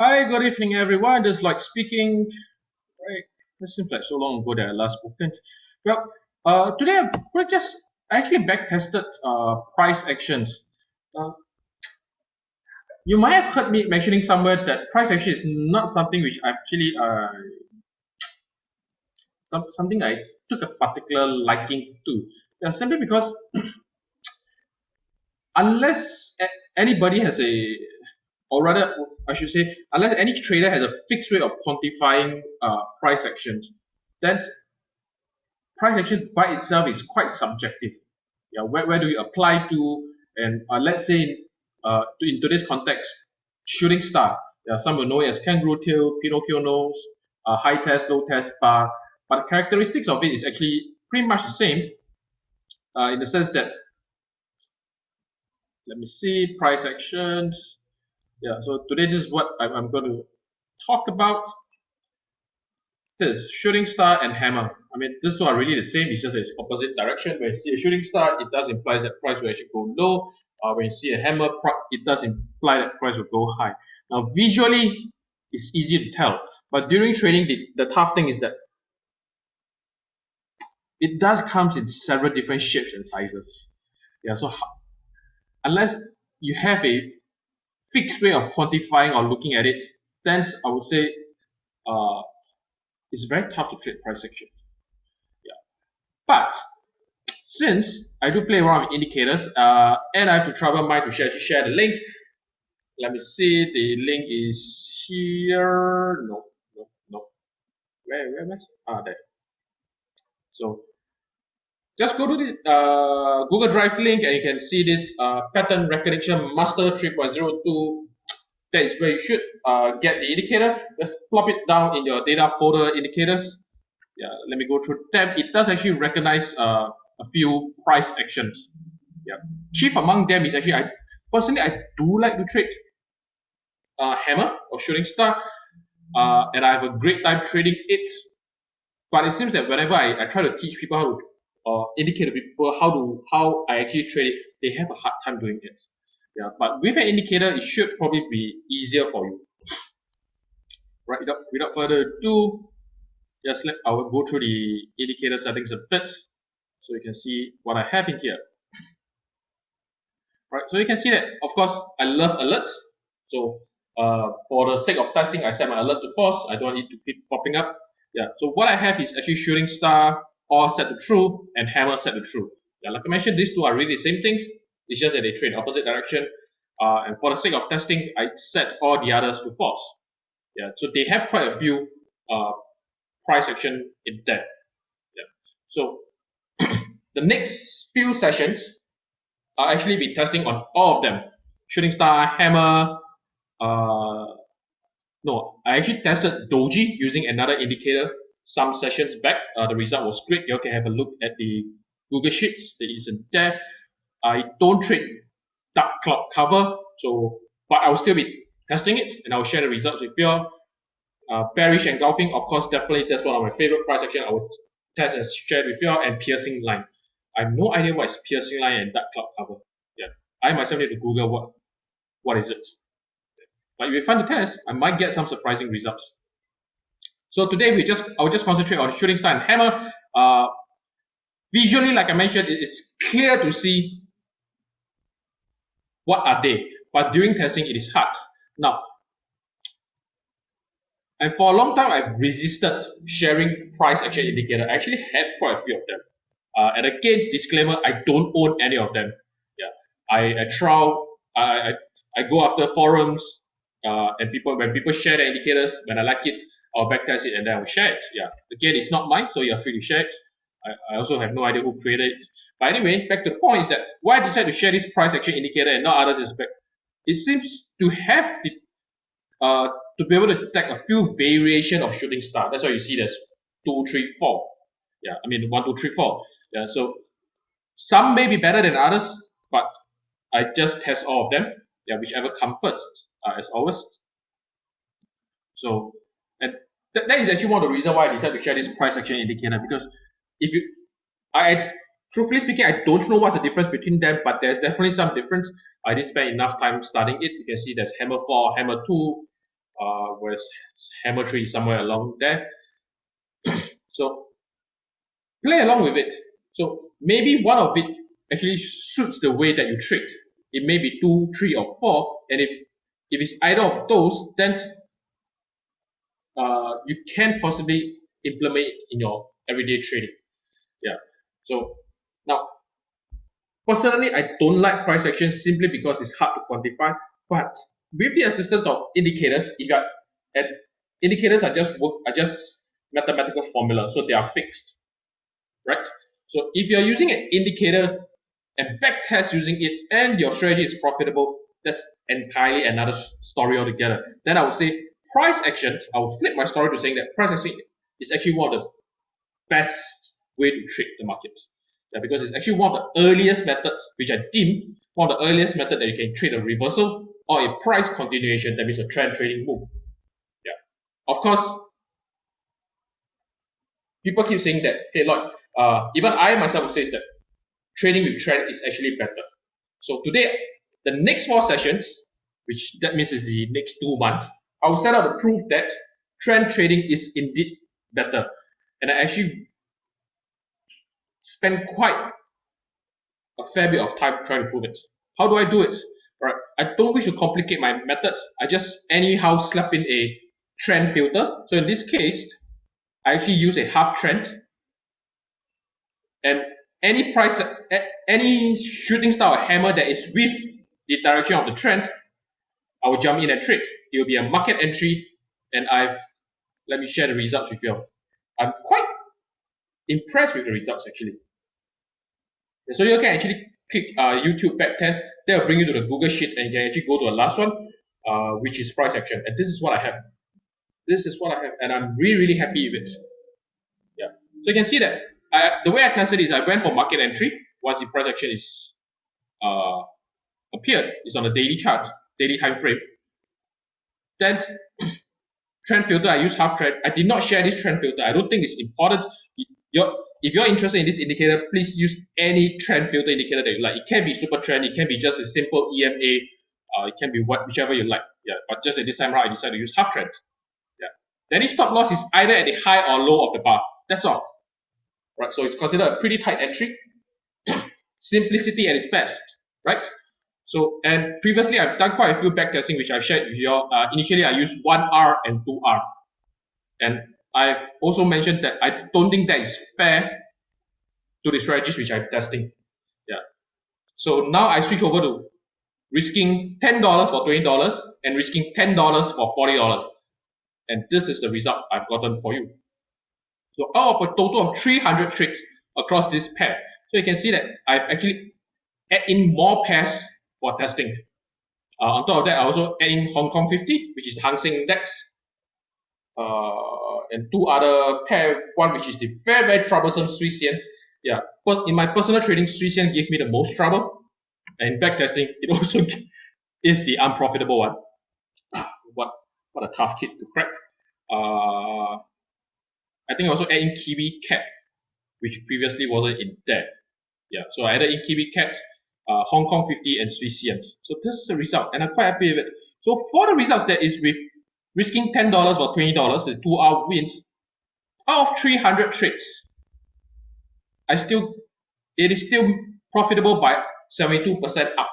Hi, good evening, everyone. Just like speaking, right? It seems like so long ago that I last spoken. Well, today we're just actually back tested price actions. Uh, you might have heard me mentioning somewhere that price action is not something which actually something I took a particular liking to. Simply because unless anybody has a, or rather, I should say, unless any trader has a fixed way of quantifying price actions, then price action by itself is quite subjective. Yeah, where do you apply to? And let's say in today's context, shooting star. Yeah, some will know it as kangaroo tail, Pinocchio nose, high test, low test bar. But the characteristics of it is actually pretty much the same in the sense that, let me see, price actions. Yeah, so today this is what I'm going to talk about. This shooting star and hammer. I mean, these two are really the same. It's just it's opposite direction. When you see a shooting star, it does imply that price will actually go low. When you see a hammer, it does imply that price will go high. Now, visually, it's easy to tell, but during trading, the tough thing is that it does comes in several different shapes and sizes. Yeah, so unless you have a fixed way of quantifying or looking at it, then I would say uh, it's very tough to trade price action. Yeah, but since I do play around with indicators, and I have to trouble mine to share the link. Let me see. The link is here. No, no, no. Where was? There. So just go to the Google Drive link, and you can see this pattern recognition master 3.02. That is where you should get the indicator. Just plop it down in your data folder indicators. Yeah, let me go through them. It does actually recognize a few price actions. Yeah, chief among them is actually I do like to trade hammer or shooting star, and I have a great time trading it. But it seems that whenever I try to teach people how to indicate to people how I actually trade it, they have a hard time doing it. Yeah, but with an indicator, it should probably be easier for you. Right, without further ado, I will go through the indicator settings a bit, so you can see what I have in here. Right, so you can see that, of course, I love alerts. So for the sake of testing, I set my alert to false. I don't need to keep popping up. Yeah, so what I have is actually shooting star all set to true and hammer set to true. Yeah, like I mentioned, these two are really the same thing. It's just that they trade opposite direction. And for the sake of testing, I set all the others to false. Yeah, so they have quite a few price action in there. Yeah, so the next few sessions I'll actually be testing on all of them. Shooting star, hammer. No, I actually tested doji using another indicator some sessions back. The result was great. You can have a look at the Google Sheets that is in there. I don't trade dark cloud cover, so but I will still be testing it and I'll share the results with you. Bearish engulfing, of course, definitely that's one of my favorite price action. I would test and share with you, and piercing line. I have no idea what is piercing line and dark cloud cover. Yeah, I myself need to Google what is it. But if you find the test, I might get some surprising results. So today I will just concentrate on shooting star and hammer. Visually, like I mentioned, it is clear to see what are they, but during testing it is hard. Now, and for a long time I've resisted sharing price action indicator. I actually have quite a few of them. And again, disclaimer: I don't own any of them. Yeah, I trial. I go after forums and when people share the indicators, when I like it, I'll backtest it and then I'll share it. Yeah, again, it's not mine, so you're free to share it. I also have no idea who created it. But anyway, back to the point is that why I decided to share this price action indicator and not others is back. It seems to have the to be able to detect a few variation of shooting star. That's why you see there's 2, 3, 4. Yeah, I mean 1, 2, 3, 4. Yeah, so some may be better than others, but I just test all of them. Yeah, whichever come first, as always. So, and that is actually one of the reasons why I decided to share this price action indicator, because if you, truthfully speaking, I don't know what's the difference between them, but there's definitely some difference. I didn't spend enough time studying it. You can see there's hammer 4, hammer 2, whereas hammer tree is somewhere along there. So play along with it. So maybe one of it actually suits the way that you trade. It may be 2, 3, or 4, and if it's either of those, then you can possibly implement it in your everyday trading. Yeah. So now, personally, I don't like price action simply because it's hard to quantify. But with the assistance of indicators, and indicators are just mathematical formula, so they are fixed, right? So if you're using an indicator and backtest using it, and your strategy is profitable, that's entirely another story altogether. Then I would say price action. I will flip my story to saying that price action is actually one of the best way to trade the market. Yeah, because it's actually one of the earliest methods, which I deem one of the earliest methods that you can trade a reversal or a price continuation, that means a trend trading move. Yeah. Of course, people keep saying that, hey Lloyd, even I myself will say that trading with trend is actually better. So today, the next 4 sessions, which that means is the next 2 months, I will set out to prove that trend trading is indeed better. And I actually spend quite a fair bit of time trying to prove it. How do I do it? Right, I don't wish to complicate my methods. I just anyhow slap in a trend filter. So in this case, I actually use a half trend, and any shooting star or hammer that is with the direction of the trend, I will jump in and trade. It will be a market entry, and let me share the results with you. I'm quite impressed with the results actually. So you can actually click YouTube backtest. That will bring you to the Google Sheet, and you can actually go to the last one, which is price action. And this is what I have. This is what I have, and I'm really happy with it. Yeah. So you can see that the way I tested is I went for market entry once the price action is appeared. It's on the daily chart, daily time frame. Then trend filter, I use half trend. I did not share this trend filter. I don't think it's important. If you're interested in this indicator, please use any trend filter indicator that you like. It can be super trend, it can be just a simple EMA, it can be whichever you like. Yeah, but just at this time around, I decided to use half trend. Yeah. Then its stop loss is either at the high or low of the bar. That's all. Right. So it's considered a pretty tight entry. Simplicity at its best. Right. So, and previously I've done quite a few backtesting which I've shared with you all. Initially I used 1R and 2R. And I've also mentioned that I don't think that is fair to the strategies which I'm testing. Yeah. So now I switch over to risking $10 for $20 and risking $10 for $40. And this is the result I've gotten for you. So out of a total of 300 trades across this pair, so you can see that I've actually add in more pairs for testing. On top of that, I also add in Hong Kong 50, which is the Hang Seng Index, and 2 other pair, one which is the very troublesome Swiss yen. Yeah, but in my personal trading, Swiss yen gave me the most trouble, and in backtesting, it also is the unprofitable one. What a tough kid to crack. I think I also add in Kiwi Cat, which previously wasn't in there. Yeah, so I added in Kiwi Cat, Hong Kong 50, and Swiss yen. So this is the result, and I'm quite happy with it. So for the results, that is with risking $10 or $20, the 2R wins. Out of 300 trades, it is still profitable by 72% up,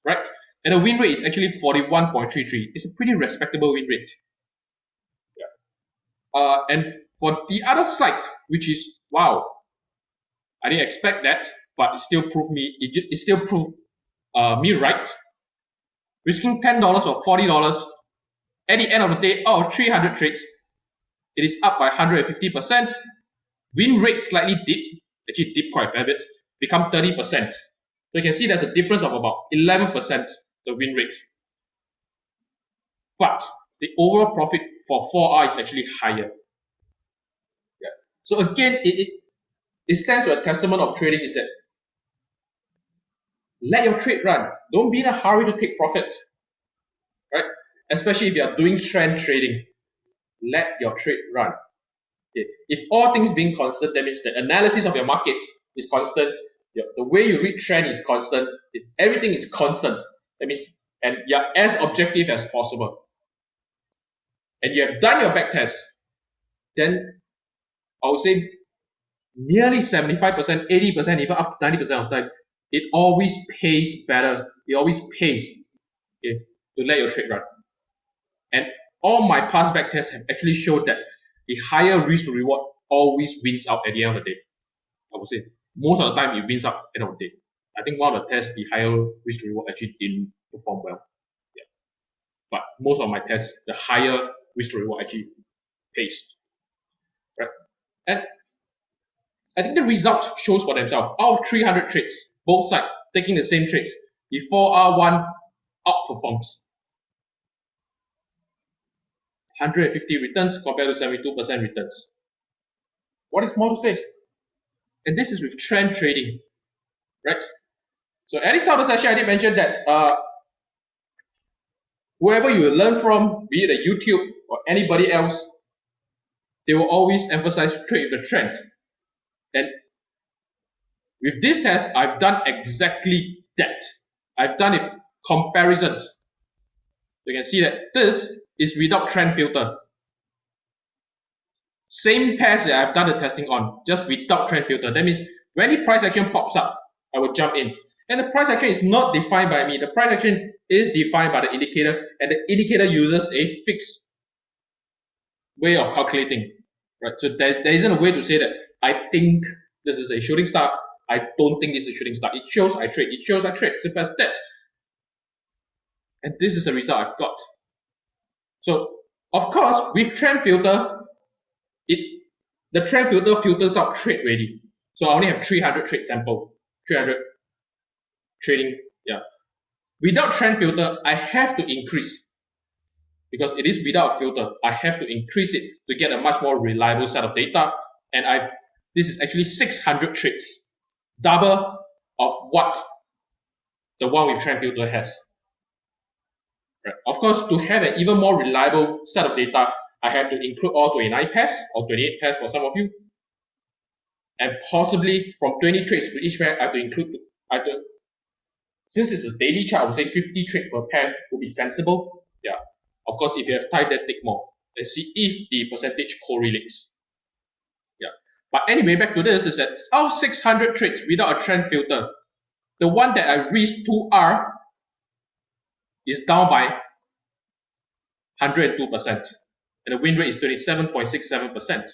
right? And the win rate is actually 41.33. It's a pretty respectable win rate. Yeah. And for the other side, which is wow, I didn't expect that, but it still proved me. It still proved me right. Risking $10 or $40 at the end of the day, out of 300 trades, it is up by 150%. Win rate slightly dipped, actually dipped quite a fair bit, become 30%. So you can see there's a difference of about 11% the win rate. But the overall profit for 4R is actually higher. Yeah. So again, it stands to a testament of trading is that let your trade run. Don't be in a hurry to take profits. Right? Especially if you are doing trend trading. Let your trade run. Okay. If all things being constant, that means the analysis of your market is constant. The way you read trend is constant. If everything is constant, that means, and you're as objective as possible. and you have done your back test, then I would say nearly 75%, 80%, even up to 90% of the time, it always pays better. It always pays, okay, to let your trade run. And all my past back tests have actually showed that the higher risk to reward always wins out at the end of the day. I would say most of the time it wins out at the end of the day. I think one of the tests, the higher risk to reward actually didn't perform well. Yeah. But most of my tests, the higher risk to reward actually pays. Right? And I think the result shows for themselves. Out of 300 trades, both sides taking the same trades, the 4R1 outperforms. 150 returns compared to 72% returns. What is more to say? And this is with trend trading, right? So at the start of the session, I did mention that whoever you learn from, be it a YouTube or anybody else, they will always emphasize trade with the trend. And with this test, I've done exactly that. I've done a comparison. You can see that this is without trend filter. Same pairs that I've done the testing on, just without trend filter. That means when the price action pops up, I will jump in. And the price action is not defined by me. The price action is defined by the indicator, and the indicator uses a fixed way of calculating. Right? So there isn't a way to say that I think this is a shooting star. I don't think this is a shooting star. It shows I trade. It shows I trade. Simple as that. And this is the result I've got. So of course, with trend filter, the trend filter filters out trade ready. So I only have 300 trade sample, 300 trading. Yeah. Without trend filter, I have to increase, because it is without a filter. I have to increase it to get a much more reliable set of data. And this is actually 600 trades, double of what the one with trend filter has. Right. Of course, to have an even more reliable set of data, I have to include all 29 pairs or 28 pairs for some of you. And possibly from 20 trades to each pair, I have to, since it's a daily chart, I would say 50 trades per pair would be sensible. Yeah. Of course, if you have time, then take more. Let's see if the percentage correlates. Yeah. But anyway, back to this is that out of 600 trades without a trend filter, the one that I reached 2R is down by 102%. And the win rate is 27.67%.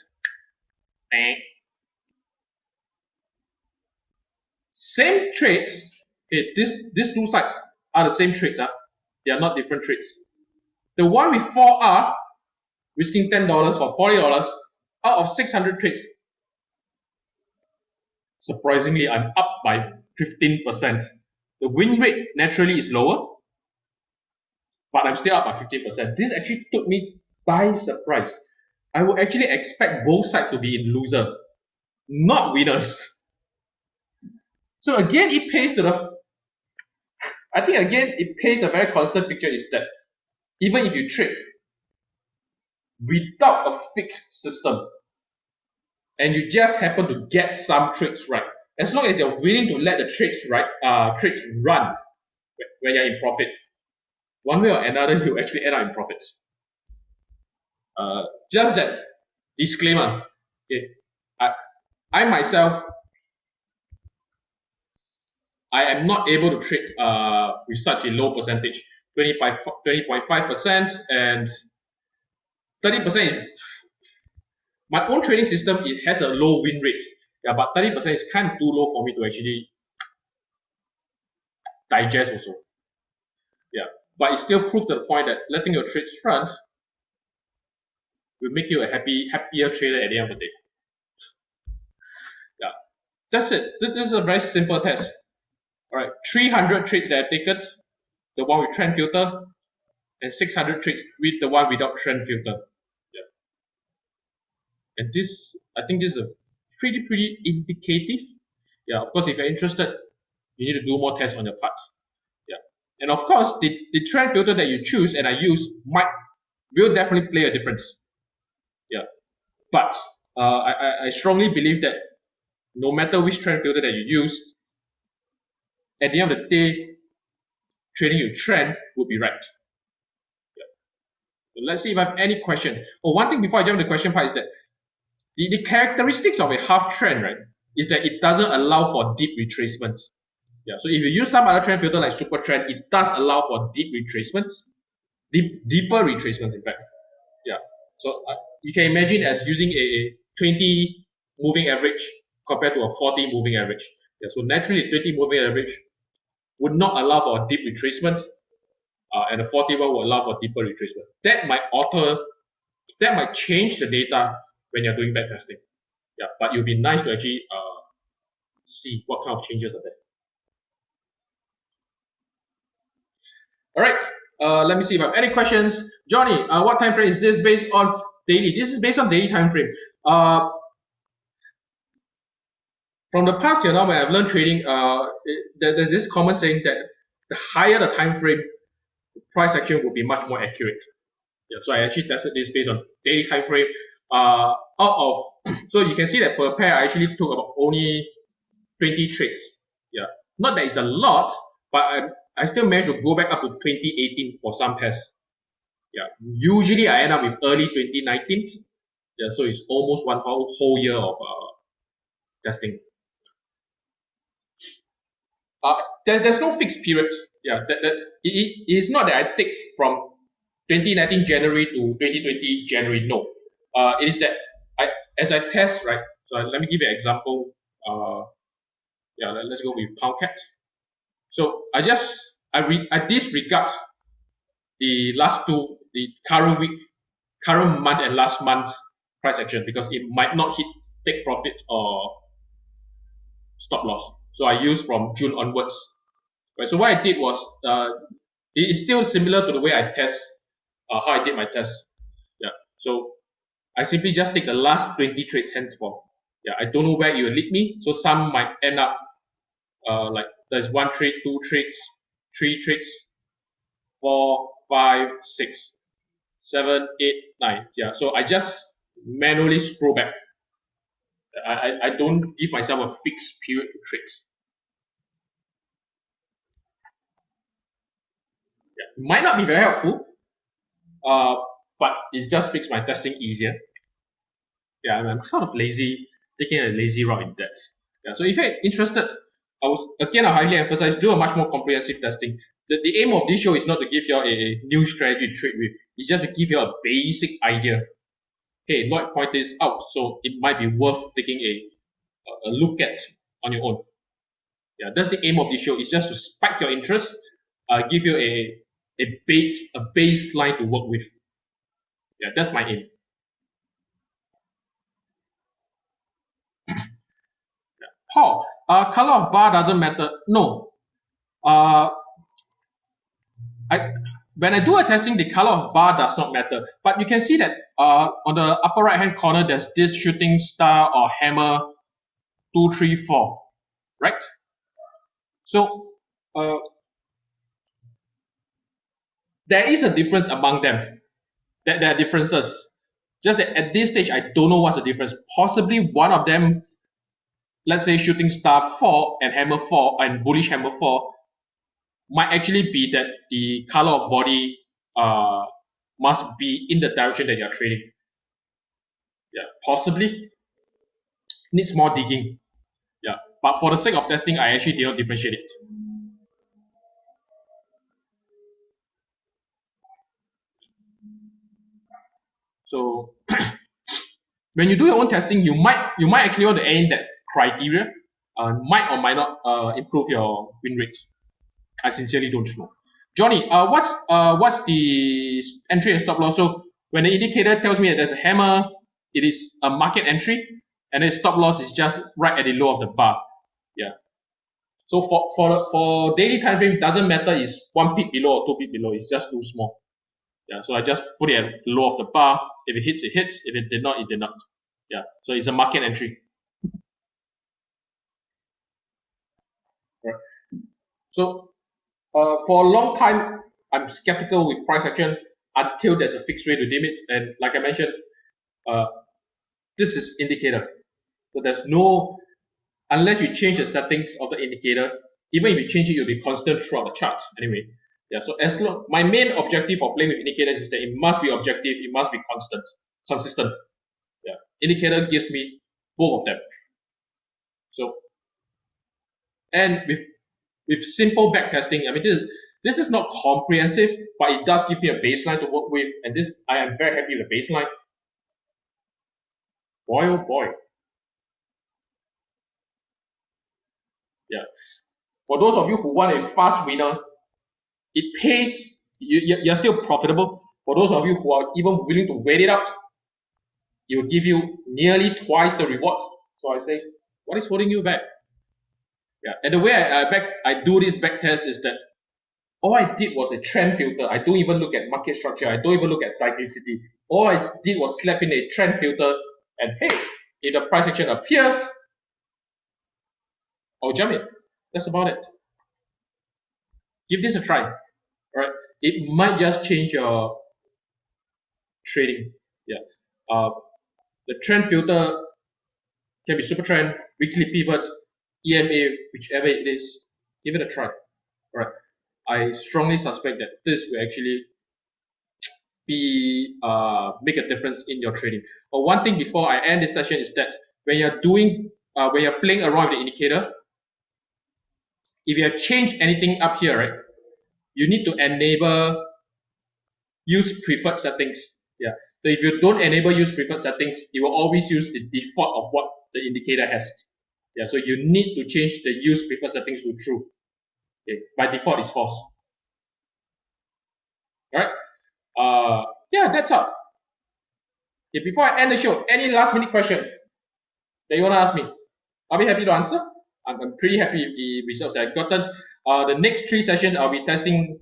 Same trades, okay, these two sides are the same trades. They are not different trades. The one with 4R, risking $10 for $40, out of 600 trades, surprisingly, I'm up by 15%. The win rate naturally is lower, but I'm still up by 15%. This actually took me by surprise. I would actually expect both sides to be in loser, not winners. So again, it pays to the, I think again, it pays a very constant picture is that even if you trade without a fixed system, and you just happen to get some trades right, as long as you're willing to let the trades run when you're in profit, one way or another, you actually end up in profits. Just that disclaimer. Okay, I myself, I am not able to trade with such a low percentage, 20.5%, and 30% is my own trading system. It has a low win rate, yeah, but 30% is kind of too low for me to actually digest also. Yeah, but it still proves to the point that letting your trades run will make you a happier trader at the end of the day. Yeah, that's it. This is a very simple test. All right, 300 trades that I've taken, the one with trend filter, and 600 trades with the one without trend filter. Yeah, and this, I think this is a pretty indicative. Yeah, of course, if you're interested, you need to do more tests on your part. Yeah, and of course, the trend filter that you choose and I use will definitely play a difference. Yeah, but I strongly believe that no matter which trend filter that you use, at the end of the day, trading your trend would be right. Yeah. Let's see if I have any questions. Oh, one thing before I jump to the question part is that the characteristics of a half trend, right, is that it doesn't allow for deep retracements. Yeah, so if you use some other trend filter like super trend, it does allow for deep retracements, deeper retracements in fact. Yeah, so you can imagine as using a 20 moving average compared to a 40 moving average. Yeah, so naturally 20 moving average would not allow for deep retracement, and the 41 will allow for deeper retracement. That might change the data when you're doing backtesting. Yeah, but it would be nice to actually see what kind of changes are there. All right, let me see if I have any questions. Johnny, what time frame is this based on daily? This is based on daily time frame. From the past year now, when I've learned trading, there's this common saying that the higher the time frame, price action will be much more accurate. Yeah, so I actually tested this based on daily time frame. Out of so you can see that per pair I actually took about only 20 trades. Yeah, not that it's a lot, but I still managed to go back up to 2018 for some pairs. Yeah, usually I end up with early 2019. Yeah, so it's almost one whole year of testing. There's no fixed period. Yeah, it's not that I take from 2019 January to 2020 January. No, it is that as I test, right. So let me give you an example. Yeah, let's go with pound cat. So I disregard the last two, the current week, current month, and last month price action because it might not hit take profit or stop loss. So I use from June onwards. Right. So what I did was it is still similar to the way I test how I did my test. Yeah. So I simply just take the last 20 trades henceforth. Yeah. I don't know where it will lead me. So some might end up like there's 1 trade, 2 trades, 3 trades, 4, 5, 6, 7, 8, 9. Yeah. So I just manually scroll back. I don't give myself a fixed period to trades. Yeah. It might not be very helpful, but it just makes my testing easier. Yeah, I'm sort of lazy, taking a lazy route in that. Yeah, so if you're interested, I highly emphasize do a much more comprehensive testing. The aim of this show is not to give you a new strategy to trade with. It's just to give you a basic idea. Hey, Lloyd pointed this out, so it might be worth taking a look at on your own. Yeah, that's the aim of this show. It's just to spike your interest, give you a baseline to work with. Yeah, that's my aim. Paul, color of bar doesn't matter. No. When I do a testing, the color of bar does not matter. But you can see that on the upper right hand corner, there's this shooting star or hammer 2, 3, 4, right? So there is a difference among them. There are differences. Just that at this stage, I don't know what's the difference. Possibly one of them, let's say shooting star 4 and hammer 4 and bullish hammer 4, might actually be that the color of body must be in the direction that you're trading. Yeah, possibly needs more digging. Yeah, but for the sake of testing, I actually did not differentiate it. So when you do your own testing, you might actually want to aim that criteria. Might or might not improve your win rates. I sincerely don't know. Johnny, what's the entry and stop loss? So when the indicator tells me that there's a hammer, it is a market entry, and then stop loss is just right at the low of the bar. Yeah. So for daily time frame, doesn't matter is 1 pip below or 2 pip below. It's just too small. Yeah. So I just put it at the low of the bar. If it hits, it hits. If it did not, it did not. Yeah. So it's a market entry. Right. So for a long time, I'm skeptical with price action until there's a fixed way to dim it. And like I mentioned, this is indicator. So there's no, unless you change the settings of the indicator, even if you change it, it'll be constant throughout the chart anyway. Yeah, so as long my main objective for playing with indicators is that it must be objective, it must be consistent. Yeah, indicator gives me both of them. So, and with simple backtesting, I mean this is not comprehensive, but it does give me a baseline to work with, and this I am very happy with the baseline. Boy oh boy. Yeah. For those of you who want a fast winner, it pays, you're still profitable. For those of you who are even willing to wait it out, it will give you nearly twice the rewards. So I say, what is holding you back? Yeah, and the way I do this back test is that all I did was a trend filter. I don't even look at market structure. I don't even look at cyclicity. All I did was slap in a trend filter, and hey, if the price action appears, I'll jump in. That's about it. Give this a try. Right? It might just change your trading. Yeah. The trend filter can be super trend, weekly pivot, EMA, whichever it is. Give it a try. Alright. I strongly suspect that this will actually be make a difference in your trading. But one thing before I end this session is that when you're when you're playing around with the indicator, if you have changed anything up here, right, you need to enable use preferred settings. Yeah. So if you don't enable use preferred settings, it will always use the default of what the indicator has. Yeah. So you need to change the use preferred settings to true. Okay. By default, it's false. All right. Yeah, that's all. Okay, before I end the show, any last minute questions that you want to ask me? I'll be happy to answer. I'm pretty happy with the results that I've gotten. The next 3 sessions, I'll be testing,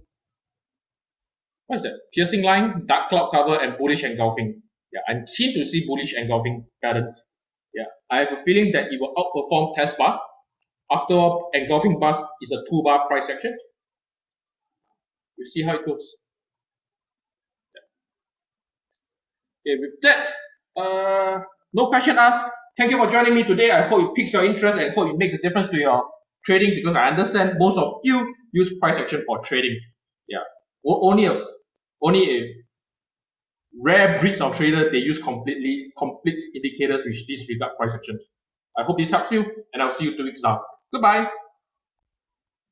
what is that? Piercing line, dark cloud cover, and bullish engulfing. Yeah, I'm keen to see bullish engulfing patterns. Yeah, I have a feeling that it will outperform test bar. After all, engulfing bars is a 2-bar price action. We'll see how it goes. Okay, with that, no question asked. Thank you for joining me today. I hope it piques your interest and hope it makes a difference to your trading, because I understand most of you use price action for trading. Yeah, only a rare breeds of trader they use complete indicators which disregard price actions. I hope this helps you, and I'll see you 2 weeks now. Goodbye.